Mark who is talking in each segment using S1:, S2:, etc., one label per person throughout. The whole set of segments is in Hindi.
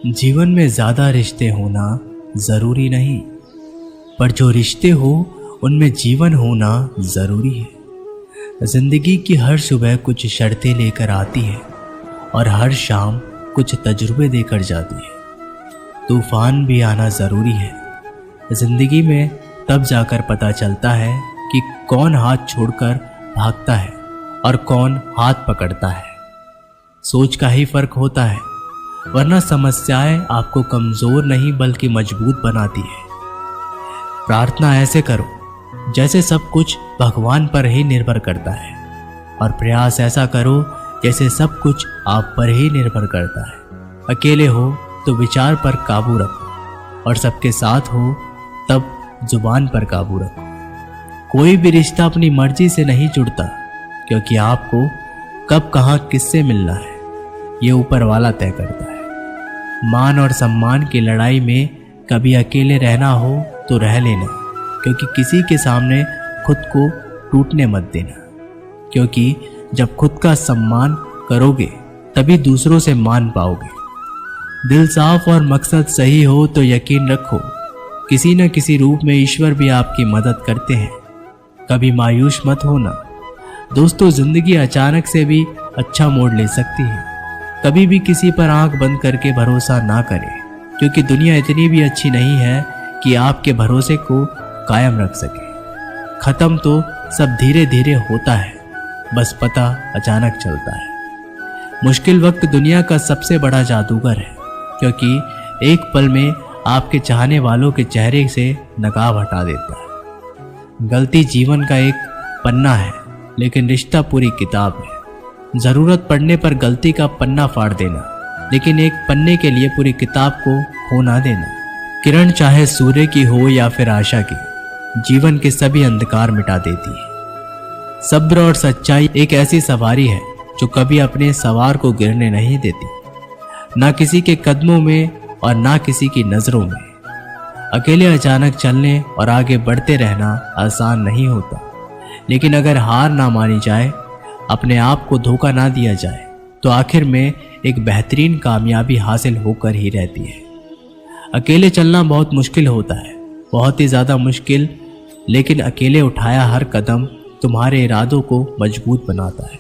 S1: जीवन में ज़्यादा रिश्ते होना ज़रूरी नहीं, पर जो रिश्ते हो उनमें जीवन होना ज़रूरी है। ज़िंदगी की हर सुबह कुछ शर्तें लेकर आती है और हर शाम कुछ तजुर्बे देकर जाती है। तूफान भी आना ज़रूरी है। ज़िंदगी में तब जाकर पता चलता है कि कौन हाथ छोड़कर भागता है और कौन हाथ पकड़ता है। सोच का ही फर्क होता है, वरना समस्याएं आपको कमज़ोर नहीं बल्कि मजबूत बनाती है। प्रार्थना ऐसे करो जैसे सब कुछ भगवान पर ही निर्भर करता है, और प्रयास ऐसा करो जैसे सब कुछ आप पर ही निर्भर करता है। अकेले हो तो विचार पर काबू रखो, और सबके साथ हो तब जुबान पर काबू रखो। कोई भी रिश्ता अपनी मर्जी से नहीं जुड़ता, क्योंकि आपको कब कहाँ किससे मिलना है ये ऊपर वाला तय करता है। मान और सम्मान की लड़ाई में कभी अकेले रहना हो तो रह लेना, क्योंकि किसी के सामने खुद को टूटने मत देना, क्योंकि जब खुद का सम्मान करोगे तभी दूसरों से मान पाओगे। दिल साफ और मकसद सही हो तो यकीन रखो किसी न किसी रूप में ईश्वर भी आपकी मदद करते हैं। कभी मायूस मत होना दोस्तों, जिंदगी अचानक से भी अच्छा मोड़ ले सकती है। कभी भी किसी पर आंख बंद करके भरोसा ना करें, क्योंकि दुनिया इतनी भी अच्छी नहीं है कि आपके भरोसे को कायम रख सके। खत्म तो सब धीरे धीरे होता है, बस पता अचानक चलता है। मुश्किल वक्त दुनिया का सबसे बड़ा जादूगर है, क्योंकि एक पल में आपके चाहने वालों के चेहरे से नकाब हटा देता है। गलती जीवन का एक पन्ना है, लेकिन रिश्ता पूरी किताब है। जरूरत पड़ने पर गलती का पन्ना फाड़ देना, लेकिन एक पन्ने के लिए पूरी किताब को खो ना देना। किरण चाहे सूर्य की हो या फिर आशा की, जीवन के सभी अंधकार मिटा देती है। सब्र और सच्चाई एक ऐसी सवारी है जो कभी अपने सवार को गिरने नहीं देती, ना किसी के कदमों में और ना किसी की नजरों में। अकेले अचानक चलने और आगे बढ़ते रहना आसान नहीं होता, लेकिन अगर हार ना मानी जाए, अपने आप को धोखा ना दिया जाए, तो आखिर में एक बेहतरीन कामयाबी हासिल होकर ही रहती है। अकेले चलना बहुत मुश्किल होता है, बहुत ही ज़्यादा मुश्किल, लेकिन अकेले उठाया हर कदम तुम्हारे इरादों को मजबूत बनाता है,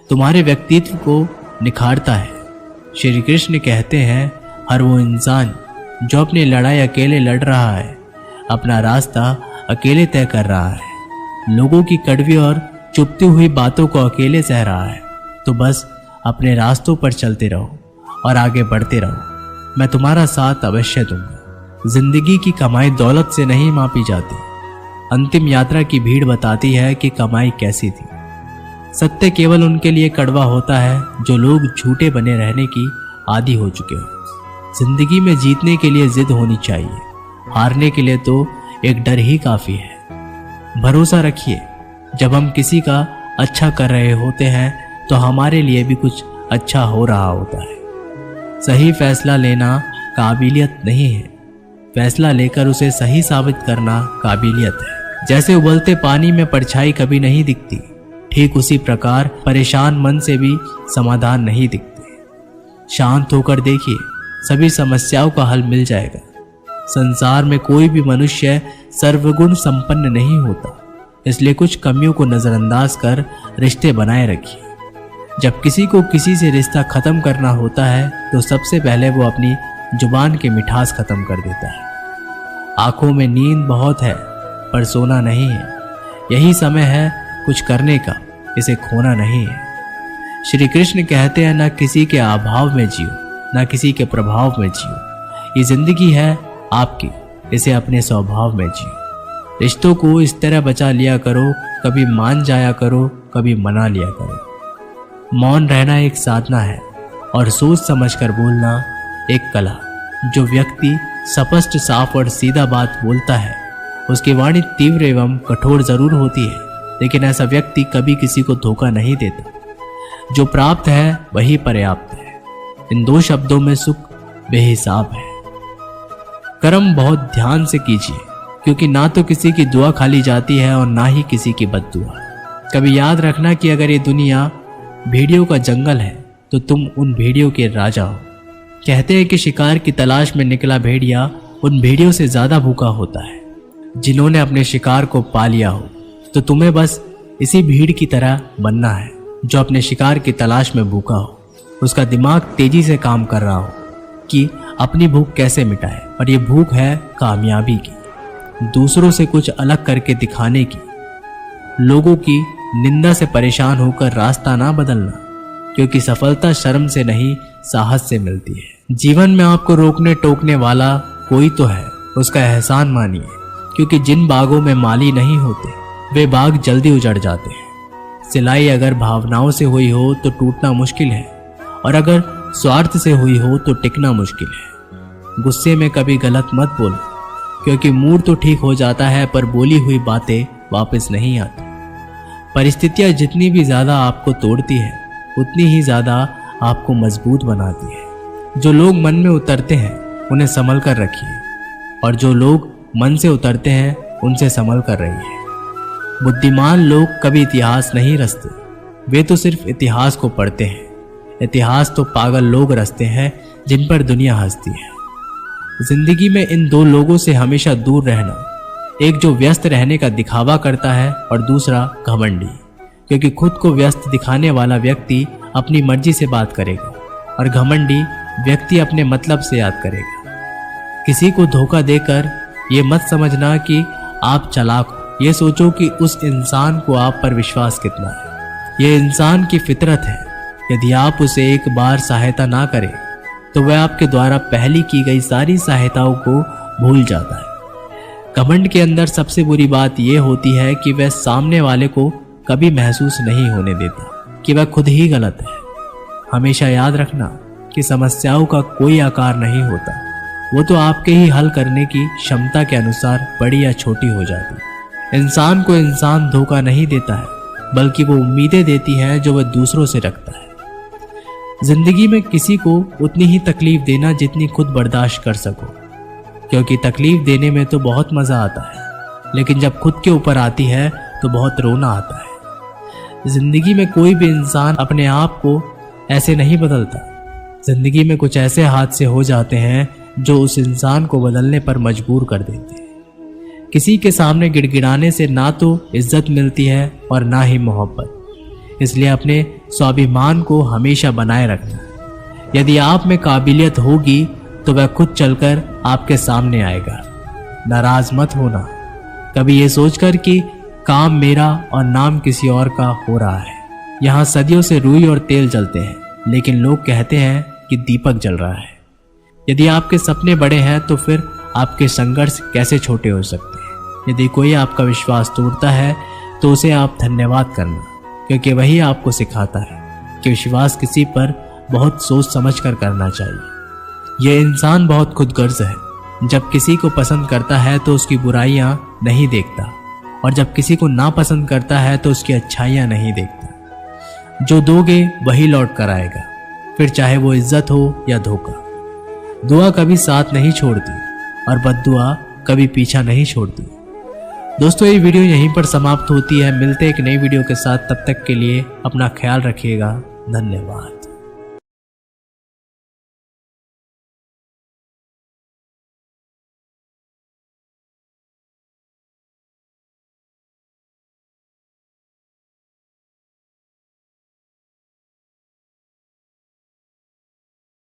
S1: तुम्हारे व्यक्तित्व को निखारता है। श्री कृष्ण कहते हैं, हर वो इंसान जो अपनी लड़ाई अकेले लड़ रहा है, अपना रास्ता अकेले तय कर रहा है, लोगों की कड़वी और चुपती हुई बातों को अकेले सह रहा है, तो बस अपने रास्तों पर चलते रहो और आगे बढ़ते रहो। मैं तुम्हारा साथ अवश्य दूंगा। जिंदगी की कमाई दौलत से नहीं मापी जाती, अंतिम यात्रा की भीड़ बताती है कि कमाई कैसी थी। सत्य केवल उनके लिए कड़वा होता है जो लोग झूठे बने रहने की आदी हो चुके हो। जिंदगी में जीतने के लिए जिद होनी चाहिए, हारने के लिए तो एक डर ही काफी है। भरोसा रखिए, जब हम किसी का अच्छा कर रहे होते हैं तो हमारे लिए भी कुछ अच्छा हो रहा होता है। सही फैसला लेना काबिलियत नहीं है, फैसला लेकर उसे सही साबित करना काबिलियत है। जैसे उबलते पानी में परछाई कभी नहीं दिखती, ठीक उसी प्रकार परेशान मन से भी समाधान नहीं दिखते। शांत होकर देखिए, सभी समस्याओं का हल मिल जाएगा। संसार में कोई भी मनुष्य सर्वगुण संपन्न नहीं होता, इसलिए कुछ कमियों को नजरअंदाज कर रिश्ते बनाए रखिए। जब किसी को किसी से रिश्ता खत्म करना होता है तो सबसे पहले वो अपनी जुबान की मिठास खत्म कर देता है। आंखों में नींद बहुत है पर सोना नहीं है। यही समय है कुछ करने का, इसे खोना नहीं है। श्री कृष्ण कहते हैं, ना किसी के अभाव में जियो, ना किसी के प्रभाव में जियो। ये जिंदगी है आपकी, इसे अपने स्वभाव में जियो। रिश्तों को इस तरह बचा लिया करो, कभी मान जाया करो, कभी मना लिया करो। मौन रहना एक साधना है और सोच समझकर बोलना एक कला। जो व्यक्ति स्पष्ट, साफ और सीधा बात बोलता है, उसकी वाणी तीव्र एवं कठोर जरूर होती है, लेकिन ऐसा व्यक्ति कभी किसी को धोखा नहीं देता। जो प्राप्त है वही पर्याप्त है। इन दो शब्दों में सुख बेहिसाब है। कर्म बहुत ध्यान से कीजिए, क्योंकि ना तो किसी की दुआ खाली जाती है और ना ही किसी की बद्दुआ। कभी याद रखना कि अगर ये दुनिया भेड़ियों का जंगल है तो तुम उन भेड़ियों के राजा हो। कहते हैं कि शिकार की तलाश में निकला भेड़िया उन भेड़ियों से ज्यादा भूखा होता है जिन्होंने अपने शिकार को पा लिया हो। तो तुम्हें बस इसी भीड़ की तरह बनना है जो अपने शिकार की तलाश में भूखा हो, उसका दिमाग तेजी से काम कर रहा हो कि अपनी भूख कैसे मिटाए। और ये भूख है कामयाबी की, दूसरों से कुछ अलग करके दिखाने की, लोगों की निंदा से परेशान होकर रास्ता ना बदलना, क्योंकि सफलता शर्म से नहीं साहस से मिलती है। जीवन में आपको रोकने टोकने वाला कोई तो है, उसका एहसान मानिए, क्योंकि जिन बागों में माली नहीं होते वे बाग जल्दी उजड़ जाते हैं। सिलाई अगर भावनाओं से हुई हो तो टूटना मुश्किल है, और अगर स्वार्थ से हुई हो तो टिकना मुश्किल है। गुस्से में कभी गलत मत बोलो, क्योंकि मूड तो ठीक हो जाता है पर बोली हुई बातें वापस नहीं आती। परिस्थितियां जितनी भी ज्यादा आपको तोड़ती है उतनी ही ज्यादा आपको मजबूत बनाती है। जो लोग मन में उतरते हैं उन्हें संभल कर रखिए, और जो लोग मन से उतरते हैं उनसे संभल कर रहिए। बुद्धिमान लोग कभी इतिहास नहीं रचते, वे तो सिर्फ इतिहास को पढ़ते हैं। इतिहास तो पागल लोग रचते हैं जिन पर दुनिया हंसती है। जिंदगी में इन दो लोगों से हमेशा दूर रहना, एक जो व्यस्त रहने का दिखावा करता है और दूसरा घमंडी, क्योंकि खुद को व्यस्त दिखाने वाला व्यक्ति अपनी मर्जी से बात करेगा और घमंडी व्यक्ति अपने मतलब से याद करेगा। किसी को धोखा देकर ये मत समझना कि आप चालाक हो, ये सोचो कि उस इंसान को आप पर विश्वास कितना है। यह इंसान की फितरत है, यदि आप उसे एक बार सहायता ना करें तो वह आपके द्वारा पहले की गई सारी सहायताओं को भूल जाता है। घमंड के अंदर सबसे बुरी बात यह होती है कि वह सामने वाले को कभी महसूस नहीं होने देता कि वह खुद ही गलत है। हमेशा याद रखना कि समस्याओं का कोई आकार नहीं होता, वो तो आपके ही हल करने की क्षमता के अनुसार बड़ी या छोटी हो जाती है। इंसान को इंसान धोखा नहीं देता है, बल्कि वो उम्मीदें देती है जो वह दूसरों से रखता है। जिंदगी में किसी को उतनी ही तकलीफ देना जितनी खुद बर्दाश्त कर सको, क्योंकि तकलीफ देने में तो बहुत मजा आता है, लेकिन जब खुद के ऊपर आती है तो बहुत रोना आता है। जिंदगी में कोई भी इंसान अपने आप को ऐसे नहीं बदलता। जिंदगी में कुछ ऐसे हादसे हो जाते हैं जो उस इंसान को बदलने पर मजबूर कर देते हैं। किसी के सामने गिड़गिड़ाने से ना तो इज्जत मिलती है और ना ही मोहब्बत। इसलिए अपने स्वाभिमान को हमेशा बनाए रखना। यदि आप में काबिलियत होगी तो वह खुद चलकर आपके सामने आएगा। नाराज मत होना कभी ये सोचकर कि काम मेरा और नाम किसी और का हो रहा है। यहाँ सदियों से रुई और तेल जलते हैं, लेकिन लोग कहते हैं कि दीपक जल रहा है। यदि आपके सपने बड़े हैं तो फिर आपके संघर्ष कैसे छोटे हो सकते हैं। यदि कोई आपका विश्वास तोड़ता है तो उसे आप धन्यवाद करना, क्योंकि वही आपको सिखाता है कि विश्वास किसी पर बहुत सोच समझ कर करना चाहिए। यह इंसान बहुत खुदगर्ज है, जब किसी को पसंद करता है तो उसकी बुराइयां नहीं देखता, और जब किसी को नापसंद करता है तो उसकी अच्छाइयां नहीं देखता। जो दोगे वही लौट कर आएगा, फिर चाहे वो इज्जत हो या धोखा। दुआ कभी साथ नहीं छोड़ती और बद्दुआ कभी पीछा नहीं छोड़ती। दोस्तों, ये वीडियो यहीं पर समाप्त होती है। मिलते एक नई वीडियो के साथ, तब तक के लिए अपना ख्याल रखिएगा। धन्यवाद।